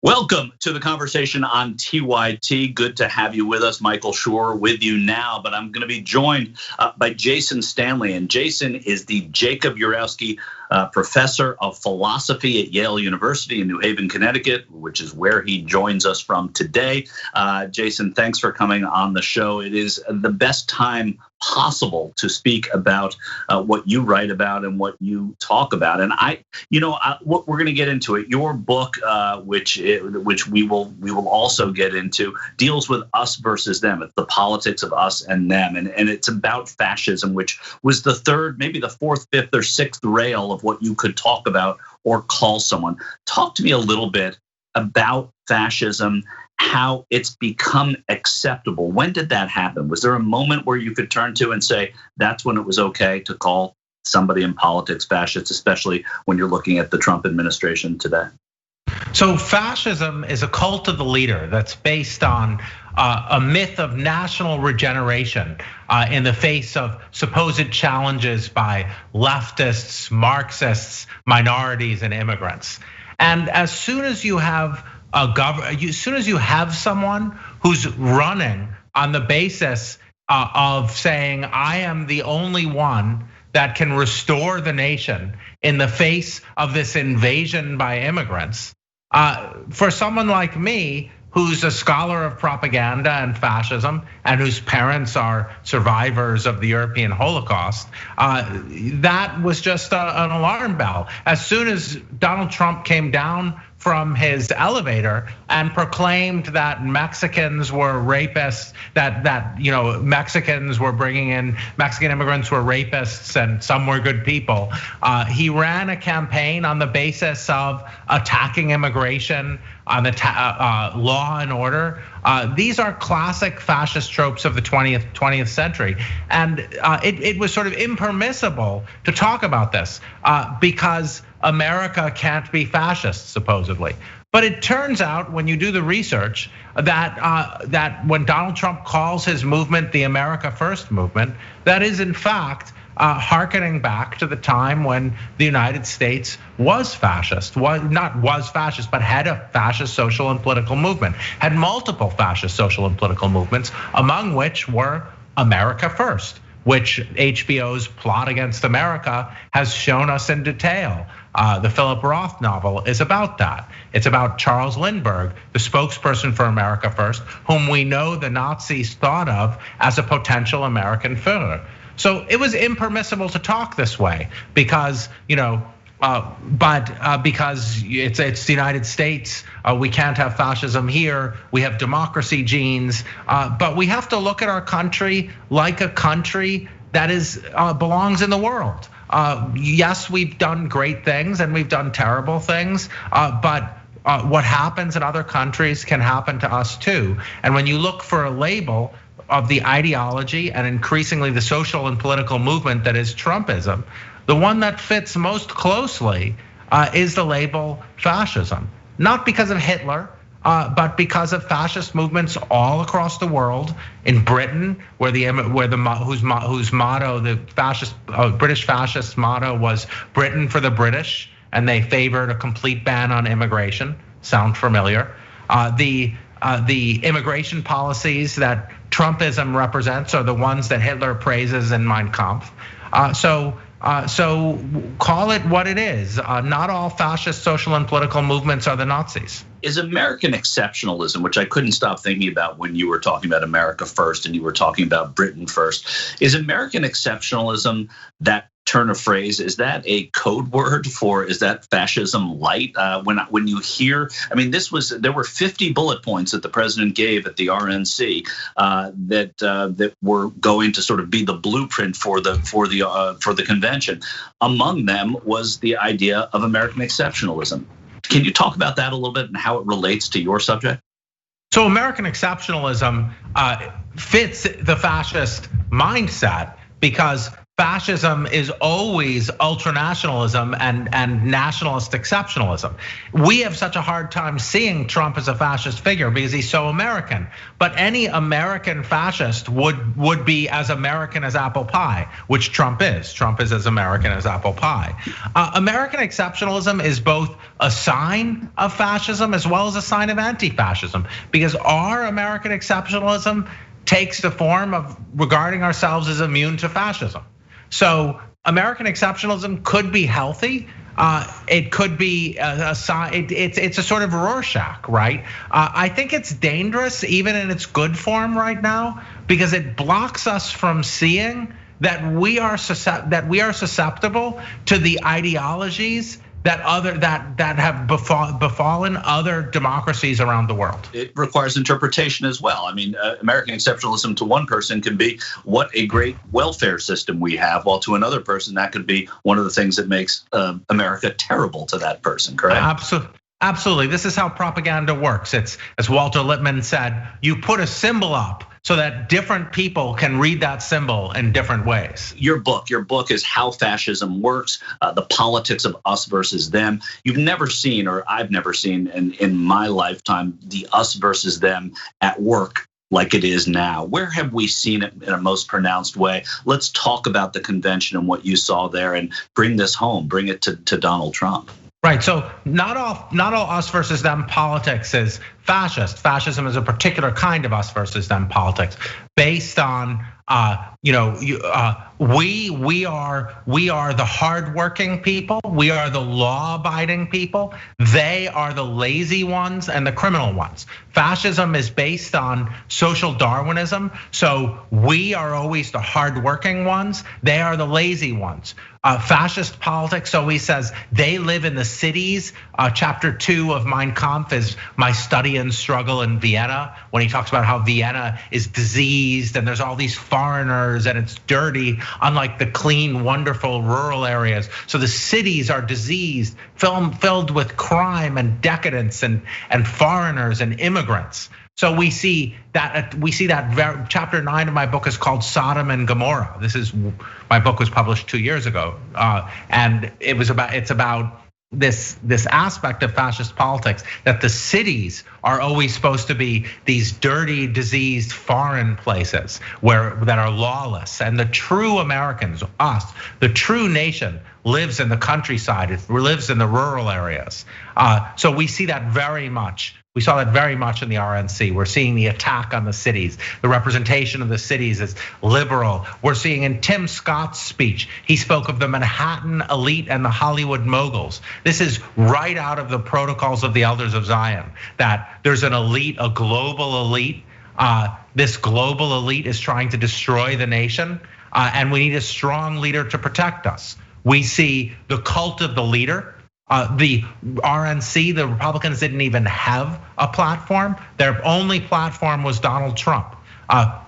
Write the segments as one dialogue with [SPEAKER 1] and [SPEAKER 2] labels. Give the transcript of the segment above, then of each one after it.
[SPEAKER 1] Welcome to the conversation on TYT. Good to have you with us. Michael Shure with you now, but I'm going to be joined by Jason Stanley. And Jason is the Jacob Urowski Professor of Philosophy at Yale University in New Haven, Connecticut, which is where he joins us from today. Jason, thanks for coming on the show. It is the best time possible to speak about what you write about and what you talk about. And what we're going to get into it. Your book, which we will also get into, deals with us versus them. It's the politics of us and them, and it's about fascism, which was the third, maybe the fourth, fifth, or sixth rail of what you could talk about or call someone. Talk to me a little bit about fascism, how it's become acceptable. When did that happen? Was there a moment where you could turn to and say, that's when it was okay to call somebody in politics fascist, especially when you're looking at the Trump administration today?
[SPEAKER 2] So fascism is a cult of the leader that's based on a myth of national regeneration in the face of supposed challenges by leftists, Marxists, minorities, and immigrants. And as soon as you have as soon as you have someone who's running on the basis of saying, I am the only one that can restore the nation in the face of this invasion by immigrants, for someone like me, who's a scholar of propaganda and fascism, and whose parents are survivors of the European Holocaust, that was just an alarm bell. As soon as Donald Trump came down from his elevator and proclaimed that Mexicans were rapists, that Mexicans were bringing in, Mexican immigrants were rapists and some were good people. He ran a campaign on the basis of attacking immigration, on the law and order. These are classic fascist tropes of the 20th century. And it was sort of impermissible to talk about this because America can't be fascist, supposedly. But it turns out, when you do the research, that when Donald Trump calls his movement the America First movement, that is in fact hearkening back to the time when the United States was fascist, but had a fascist social and political movement, had multiple fascist social and political movements, among which were America First, which HBO's Plot Against America has shown us in detail. The Philip Roth novel is about that. It's about Charles Lindbergh, the spokesperson for America First, whom we know the Nazis thought of as a potential American Führer. So it was impermissible to talk this way because, because it's the United States, we can't have fascism here. We have democracy genes, but we have to look at our country like a country that belongs in the world. Yes, we've done great things and we've done terrible things, but what happens in other countries can happen to us too. And when you look for a label of the ideology and increasingly the social and political movement that is Trumpism, the one that fits most closely is the label fascism. Not because of Hitler, but because of fascist movements all across the world. In Britain, whose motto, the British fascist motto was Britain for the British, and they favored a complete ban on immigration. Sound familiar? The immigration policies that Trumpism represents are the ones that Hitler praises in Mein Kampf. So call it what it is. Not all fascist social and political movements are the Nazis.
[SPEAKER 1] Is American exceptionalism, which I couldn't stop thinking about when you were talking about America First and you were talking about Britain First, is American exceptionalism, that turn of phrase, is that a code word for, is that fascism light? When you hear, there were 50 bullet points that the president gave at the RNC that were going to sort of be the blueprint for the convention. Among them was the idea of American exceptionalism. Can you talk about that a little bit and how it relates to your subject?
[SPEAKER 2] So American exceptionalism fits the fascist mindset because fascism is always ultranationalism and nationalist exceptionalism. We have such a hard time seeing Trump as a fascist figure because he's so American. But any American fascist would be as American as apple pie, which Trump is. Trump is as American as apple pie. American exceptionalism is both a sign of fascism as well as a sign of anti-fascism, because our American exceptionalism takes the form of regarding ourselves as immune to fascism. So American exceptionalism could be healthy. It could be a sign. It's a sort of Rorschach, right? I think it's dangerous even in its good form right now because it blocks us from seeing that we are susceptible to the ideologies that have befallen other democracies around the world.
[SPEAKER 1] It requires interpretation as well. I mean, American exceptionalism to one person can be what a great welfare system we have, while to another person that could be one of the things that makes America terrible to that person, correct?
[SPEAKER 2] Absolutely. This is how propaganda works. It's, as Walter Lippmann said, you put a symbol up so that different people can read that symbol in different ways.
[SPEAKER 1] Your book is How Fascism Works, the politics of us versus them. You've never seen, or I've never seen in my lifetime, the us versus them at work like it is now. Where have we seen it in a most pronounced way? Let's talk about the convention and what you saw there and bring this home, bring it to Donald Trump.
[SPEAKER 2] Right, so not all us versus them politics is fascist. Fascism is a particular kind of us versus them politics, based on we are the hardworking people, we are the law-abiding people, they are the lazy ones and the criminal ones. Fascism is based on social Darwinism, so we are always the hardworking ones, they are the lazy ones. Fascist politics always says they live in the cities. Chapter 2 of Mein Kampf is my study and struggle in Vienna, when he talks about how Vienna is diseased and there's all these foreigners and it's dirty, unlike the clean, wonderful rural areas. So the cities are diseased, filled with crime and decadence and foreigners and immigrants. So we see that chapter 9 of my book is called Sodom and Gomorrah. My book was published 2 years ago, and it's about this aspect of fascist politics, that the cities are always supposed to be these dirty, diseased, foreign places that are lawless, and the true Americans, us, the true nation, lives in the countryside. It lives in the rural areas. So we see that very much. We saw that very much in the RNC. We're seeing the attack on the cities. The representation of the cities is liberal. We're seeing in Tim Scott's speech, he spoke of the Manhattan elite and the Hollywood moguls. This is right out of the protocols of the Elders of Zion, that there's an elite, a global elite. This global elite is trying to destroy the nation, and we need a strong leader to protect us. We see the cult of the leader. The RNC, the Republicans didn't even have a platform. Their only platform was Donald Trump.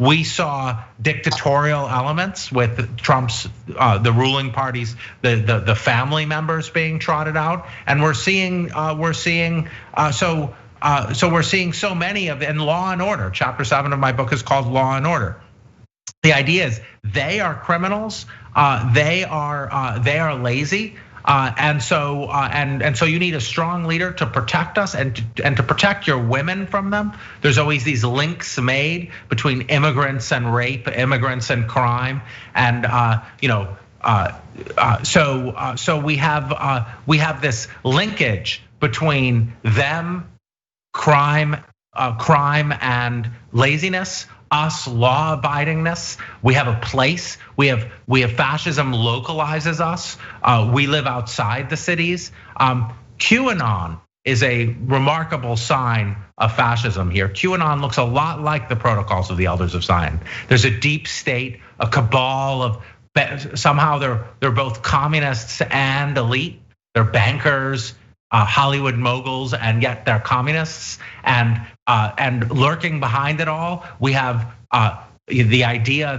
[SPEAKER 2] We saw dictatorial elements with Trump's, the ruling parties, the family members being trotted out, and we're seeing so many of, and Law and Order. Chapter 7 of my book is called Law and Order. The idea is they are criminals, they are lazy. And so you need a strong leader to protect us and to protect your women from them. There's always these links made between immigrants and rape, immigrants and crime, and so we have this linkage between them, crime and laziness. Us, law-abidingness. We have a place. We have fascism localizes us. We live outside the cities. QAnon is a remarkable sign of fascism here. QAnon looks a lot like the protocols of the Elders of Zion. There's a deep state, a cabal of, somehow they're both communists and elite. They're bankers, Hollywood moguls, and yet they're communists. And lurking behind it all, we have the idea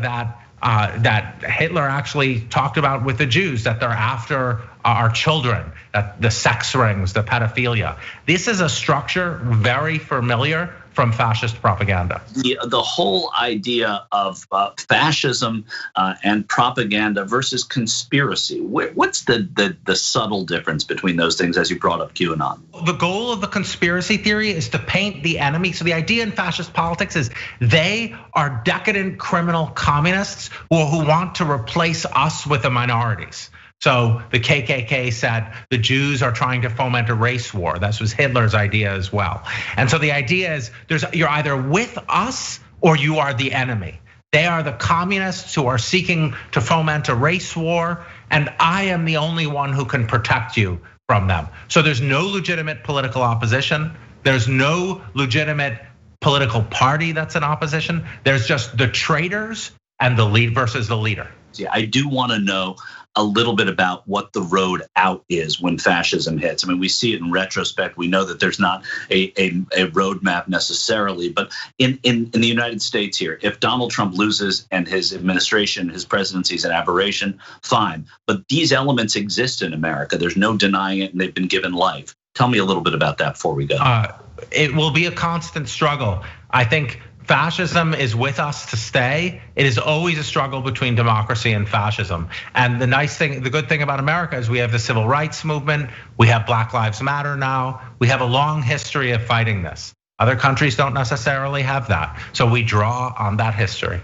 [SPEAKER 2] that Hitler actually talked about with the Jews, that they're after our children, that the sex rings, the pedophilia. This is a structure very familiar from fascist propaganda.
[SPEAKER 1] The whole idea of fascism and propaganda versus conspiracy. What's the subtle difference between those things as you brought up QAnon?
[SPEAKER 2] The goal of the conspiracy theory is to paint the enemy. So the idea in fascist politics is they are decadent criminal communists who want to replace us with the minorities. So the KKK said the Jews are trying to foment a race war. That was Hitler's idea as well. And so the idea is you're either with us or you are the enemy. They are the communists who are seeking to foment a race war, and I am the only one who can protect you from them. So there's no legitimate political opposition. There's no legitimate political party that's in opposition. There's just the traitors and the lead versus the leader.
[SPEAKER 1] Yeah, I do want to know a little bit about what the road out is when fascism hits. I mean, we see it in retrospect. We know that there's not a roadmap necessarily, but in the United States here, if Donald Trump loses and his administration, his presidency is an aberration, fine. But these elements exist in America. There's no denying it, and they've been given life. Tell me a little bit about that before we go.
[SPEAKER 2] It will be a constant struggle. I think fascism is with us to stay. It is always a struggle between democracy and fascism. And the good thing about America is we have the civil rights movement. We have Black Lives Matter now. We have a long history of fighting this. Other countries don't necessarily have that. So we draw on that history.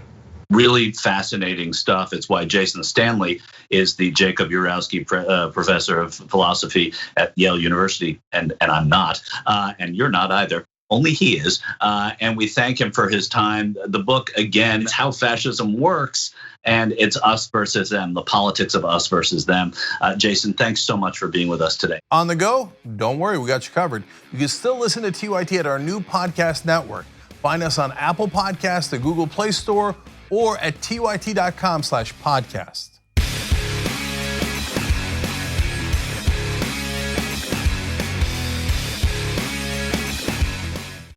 [SPEAKER 1] Really fascinating stuff. It's why Jason Stanley is the Jacob Urowski Professor of Philosophy at Yale University, and I'm not, and you're not either. Only he is, and we thank him for his time. The book, again, is How Fascism Works, and it's us versus them, the politics of us versus them. Jason, thanks so much for being with us today.
[SPEAKER 3] On the go, don't worry, we got you covered. You can still listen to TYT at our new podcast network. Find us on Apple Podcasts, the Google Play Store, or at tyt.com/podcast.